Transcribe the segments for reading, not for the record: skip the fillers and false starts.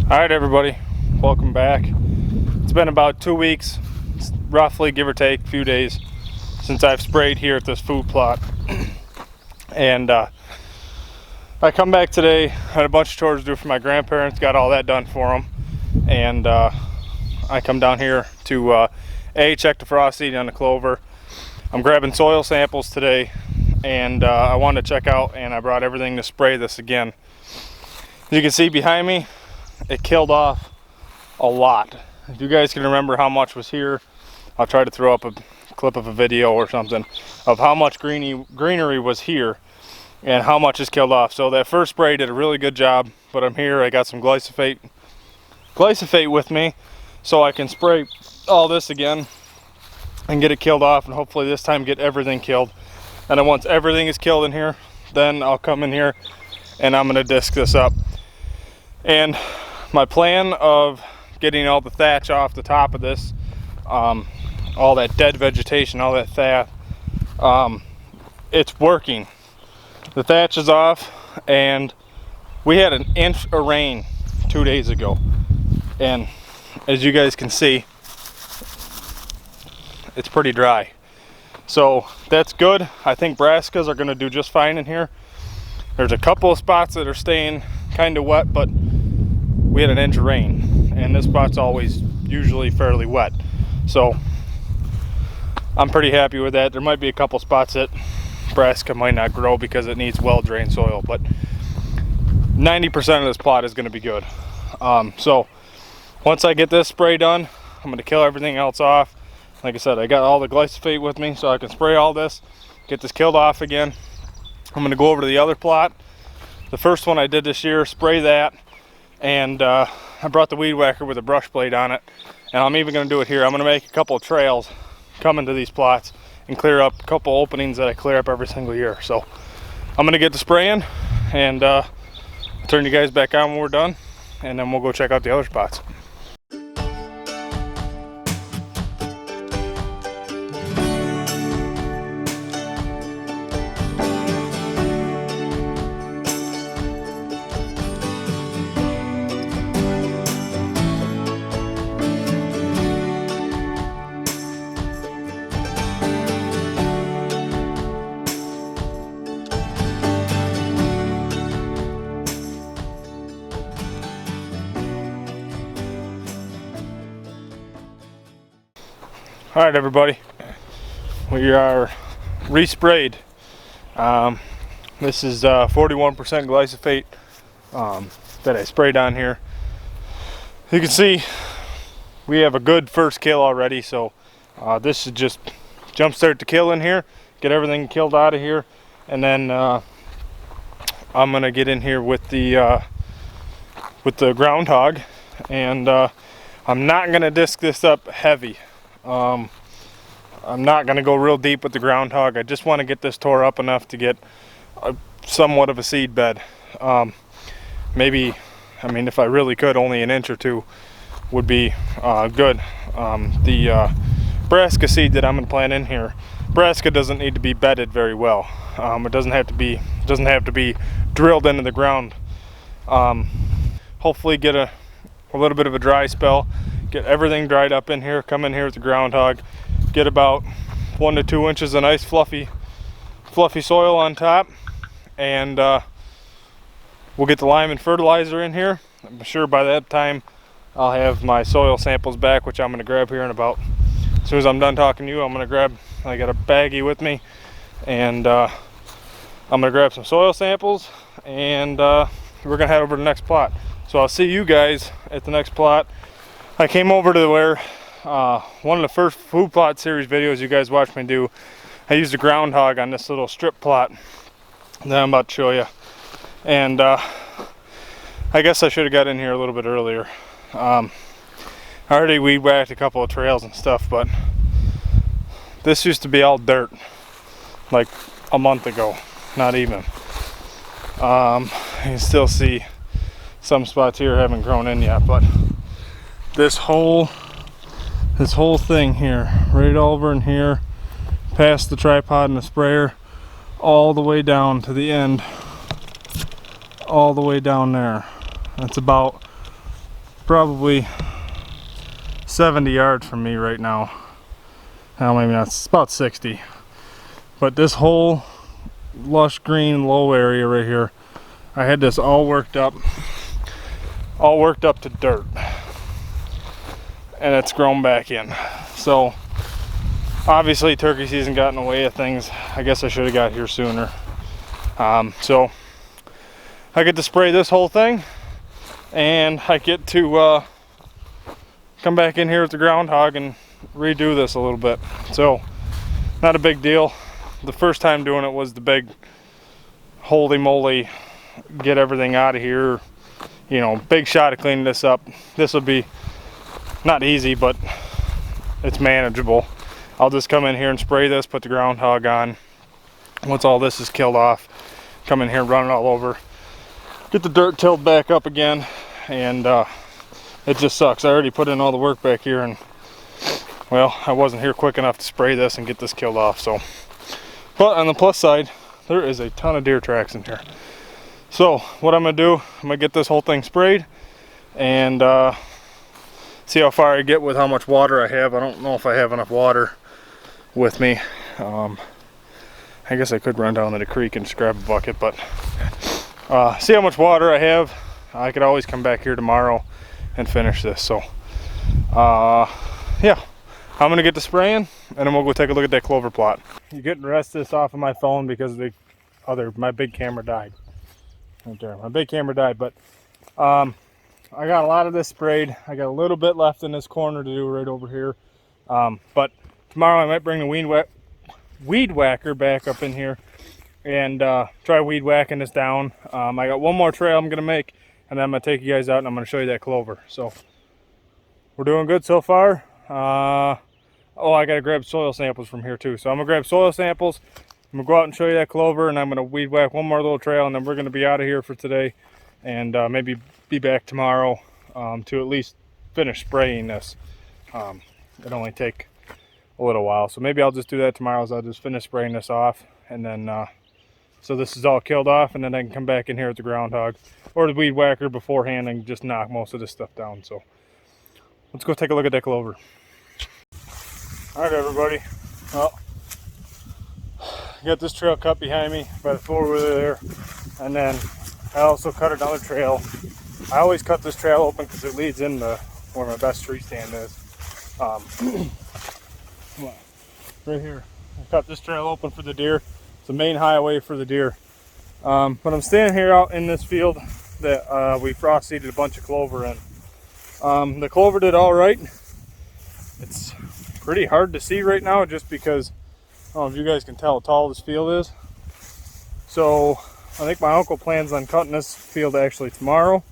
Alright everybody, welcome back. It's been about 2 weeks, roughly, give or take, a few days, since I've sprayed here at this food plot. And I come back today, had a bunch of chores to do for my grandparents, got all that done for them. And I come down here to check the frost seeding on the clover. I'm grabbing soil samples today, and I wanted to check out, and I brought everything to spray this again. As you can see behind me, it killed off a lot. If you guys can remember how much was here, I'll try to throw up a clip of a video or something of how much greenery was here and how much is killed off. So that first spray did a really good job, but I'm here, I got some glyphosate with me, so I can spray all this again and get it killed off, and hopefully this time get everything killed. And then once everything is killed in here, then I'll come in here and I'm gonna disc this up. And my plan of getting all the thatch off the top of this, all that dead vegetation, all that thatch, it's working. The thatch is off, and we had an inch of rain 2 days ago, and as you guys can see, it's pretty dry. So that's good. I think brassicas are going to do just fine in here. There's a couple of spots that are staying kind of wet, but we had an inch of rain, and this spot's always usually fairly wet. So I'm pretty happy with that. There might be a couple spots that brassica might not grow because it needs well-drained soil, but 90% of this plot is going to be good. So once I get this spray done, I'm going to kill everything else off. Like I said, I got all the glyphosate with me, so I can spray all this, get this killed off again. I'm going to go over to the other plot. The first one I did this year, spray that, and I brought the weed whacker with a brush blade on it, and I'm even going to do it here. I'm going to make a couple of trails coming to these plots and clear up a couple openings that I clear up every single year. So I'm going to get to spraying, and I'll turn you guys back on when we're done, and then we'll go check out the other spots. All right, everybody, we are resprayed. This is 41% glyphosate that I sprayed on here. You can see we have a good first kill already, so this is just jumpstart the kill in here, get everything killed out of here, and then I'm gonna get in here with the groundhog, and I'm not gonna disc this up heavy. I'm not going to go real deep with the groundhog. I just want to get this tore up enough to get somewhat of a seed bed. Maybe, I mean, if I really could, only an inch or two would be good. The brassica seed that I'm going to plant in here, brassica doesn't need to be bedded very well. It doesn't have to be drilled into the ground. Hopefully get a little bit of a dry spell. Get everything dried up in here, come in here with the groundhog, get about 1 to 2 inches of nice fluffy soil on top, and we'll get the lime and fertilizer in here. I'm sure by that time I'll have my soil samples back, which I'm going to grab here in about, as soon as I'm done talking to you, I got a baggie with me, and I'm going to grab some soil samples, and we're going to head over to the next plot. So I'll see you guys at the next plot. I came over to where one of the first food plot series videos you guys watched me do, I used a groundhog on this little strip plot that I'm about to show you. And I guess I should have got in here a little bit earlier. I already weed whacked a couple of trails and stuff, but this used to be all dirt like a month ago, not even. You can still see some spots here haven't grown in yet, but this whole thing here, right over in here, past the tripod and the sprayer, all the way down to the end, all the way down there. That's about probably 70 yards from me right now. Now maybe not, it's about 60. But this whole lush green low area right here, I had this all worked up to dirt, and it's grown back in. So obviously turkey season got in the way of things. I guess I should have got here sooner. So I get to spray this whole thing, and I get to come back in here with the groundhog and redo this a little bit. So not a big deal. The first time doing it was the big holy moly, get everything out of here, you know, big shot of cleaning this up. This will be not easy, but it's manageable. I'll just come in here and spray this, put the groundhog on. Once all this is killed off, come in here and run it all over, get the dirt tilled back up again, and it just sucks. I already put in all the work back here, and well, I wasn't here quick enough to spray this and get this killed off. So, but on the plus side, there is a ton of deer tracks in here. So what I'm gonna do, I'm gonna get this whole thing sprayed and see how far I get with how much water I have. I don't know if I have enough water with me. I guess I could run down to the creek and just grab a bucket, but see how much water I have. I could always come back here tomorrow and finish this. So yeah, I'm gonna get to spraying, and then we'll go take a look at that clover plot. You're getting the rest of this off of my phone because my big camera died. Right there, my big camera died, but I got a lot of this sprayed. I got a little bit left in this corner to do right over here. But tomorrow I might bring the weed whacker back up in here and try weed whacking this down. I got one more trail I'm gonna make, and then I'm gonna take you guys out and I'm gonna show you that clover. So we're doing good so far. Oh, I gotta grab soil samples from here too. So I'm gonna grab soil samples. I'm gonna go out and show you that clover, and I'm gonna weed whack one more little trail, and then we're gonna be out of here for today, and maybe be back tomorrow to at least finish spraying this. It'll only take a little while, so maybe I'll just do that tomorrow. I'll just finish spraying this off, and then so this is all killed off, and then I can come back in here with the groundhog or the weed whacker beforehand and just knock most of this stuff down. So let's go take a look at that clover. All right, everybody. Well, I got this trail cut behind me by the four-wheeler there, and then I also cut another trail. I always cut this trail open because it leads into where my best tree stand is. Right here, I cut this trail open for the deer. It's the main highway for the deer. But I'm standing here out in this field that we frost seeded a bunch of clover in. The clover did all right. It's pretty hard to see right now just because I don't know if you guys can tell how tall this field is. So I think my uncle plans on cutting this field actually tomorrow.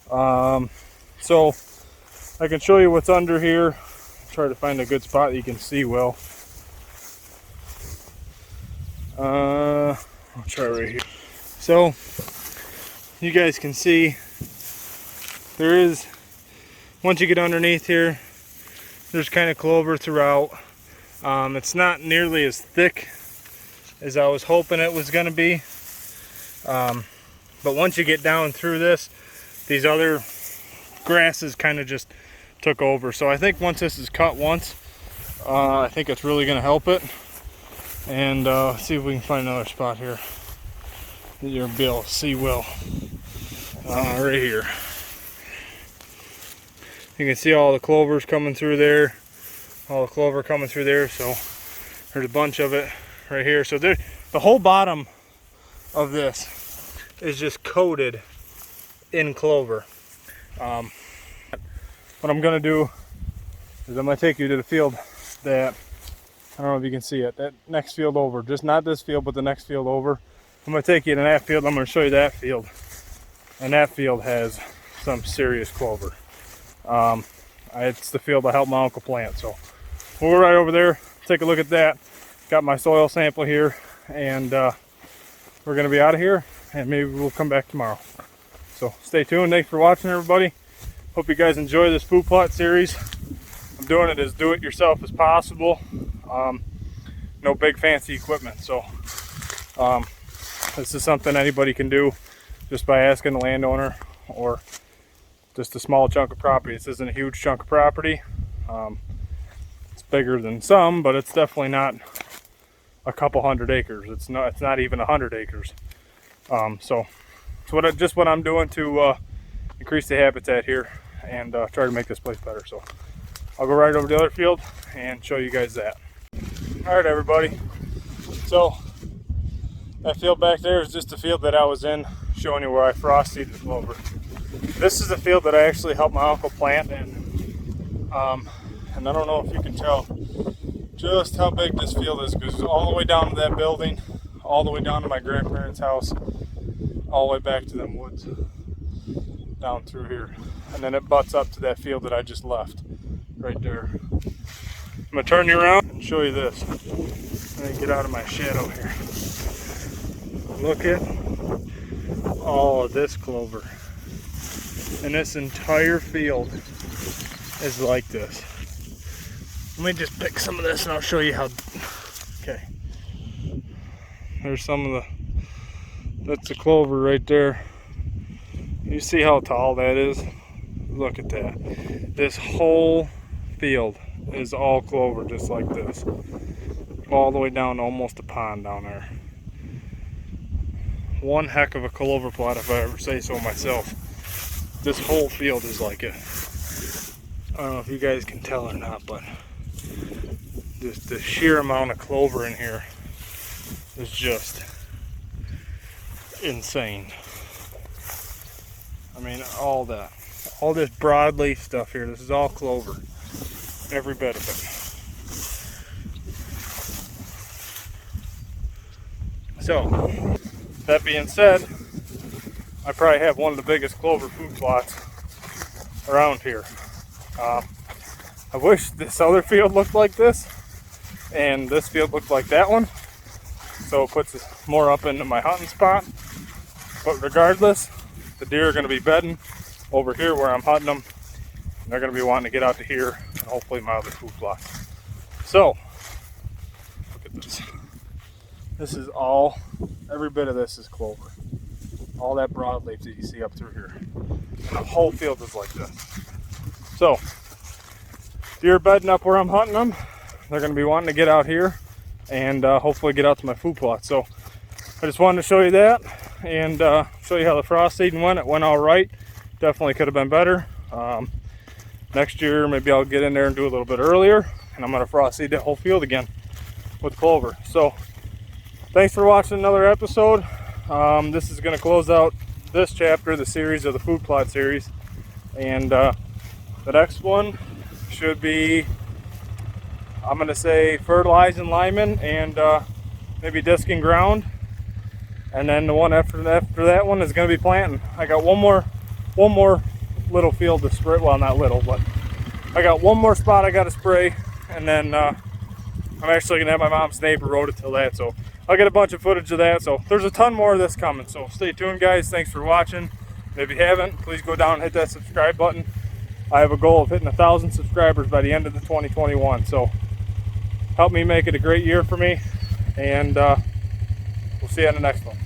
So I can show you what's under here. Try to find a good spot that you can see well. I'll try right here. So you guys can see there is, once you get underneath here, there's kind of clover throughout. It's not nearly as thick as I was hoping it was going to be. But once you get down through this, these other grasses kind of just took over. So I think once this is cut once, I think it's really going to help it. And let's see if we can find another spot here that you'll be able to see well. Right here. You can see all the clovers coming through there. All the clover coming through there. So there's a bunch of it right here. So there, the whole bottom of this is just coated in clover. What I'm gonna do is I'm gonna take you to the field that, I don't know if you can see it, that next field over, just not this field but the next field over. I'm gonna take you to that field. I'm gonna show you that field, and that field has some serious clover. It's the field I helped my uncle plant. So we'll go right over there, take a look at that. Got my soil sample here, and we're gonna be out of here, and maybe we'll come back tomorrow. So stay tuned. Thanks for watching, everybody. Hope you guys enjoy this food plot series. I'm doing it as do-it-yourself as possible. No big fancy equipment. So this is something anybody can do just by asking the landowner or just a small chunk of property. This isn't a huge chunk of property. It's bigger than some, but it's definitely not a couple hundred acres. It's not even 100 acres. So it's what I'm doing to increase the habitat here and try to make this place better. So I'll go right over to the other field and show you guys that. All right, everybody. So that field back there is just the field that I was in, showing you where I frost seeded the clover. This is the field that I actually helped my uncle plant in. And I don't know if you can tell just how big this field is. It goes all the way down to that building, all the way down to my grandparents' house, all the way back to them woods, down through here. And then it butts up to that field that I just left, right there. I'm gonna turn you around and show you this. Let me get out of my shadow here. Look at all of this clover. And this entire field is like this. Let me just pick some of this and I'll show you how. Okay. There's some of that's the clover right there. You see how tall that is? Look at that. This whole field is all clover, just like this. All the way down to almost a pond down there. One heck of a clover plot, if I ever say so myself. This whole field is like it. I don't know if you guys can tell or not, but just the sheer amount of clover in here is just insane. I mean, all this broadleaf stuff here, this is all clover. Every bit of it. So, that being said, I probably have one of the biggest clover food plots around here. I wish this other field looked like this, and this field looked like that one, so it puts it more up into my hunting spot. But regardless, the deer are going to be bedding over here where I'm hunting them. And they're going to be wanting to get out to here and hopefully my other food plot. So, look at this. This is all, every bit of this is clover. All that broadleaf that you see up through here. And the whole field is like this. So, deer bedding up where I'm hunting them. They're going to be wanting to get out here and hopefully get out to my food plot. So, I just wanted to show you that and show you how the frost seeding went. It went all right. Definitely could have been better. Next year, maybe I'll get in there and do a little bit earlier, and I'm going to frost seed that whole field again with clover. So, thanks for watching another episode. This is going to close out this chapter, the series of the food plot series, and the next one should be, I'm going to say, fertilizing linemen and maybe disking ground, and then the one after that one is going to be planting. I got one more little field to spray. Well, not little, but I got one more spot I got to spray, and then I'm actually gonna have my mom's neighbor rototill that, so I'll get a bunch of footage of that. So there's a ton more of this coming, so stay tuned, guys. Thanks for watching. If you haven't, please go down and hit that subscribe button. I have a goal of hitting 1,000 subscribers by the end of the 2021, so help me make it a great year for me, and we'll see you on the next one.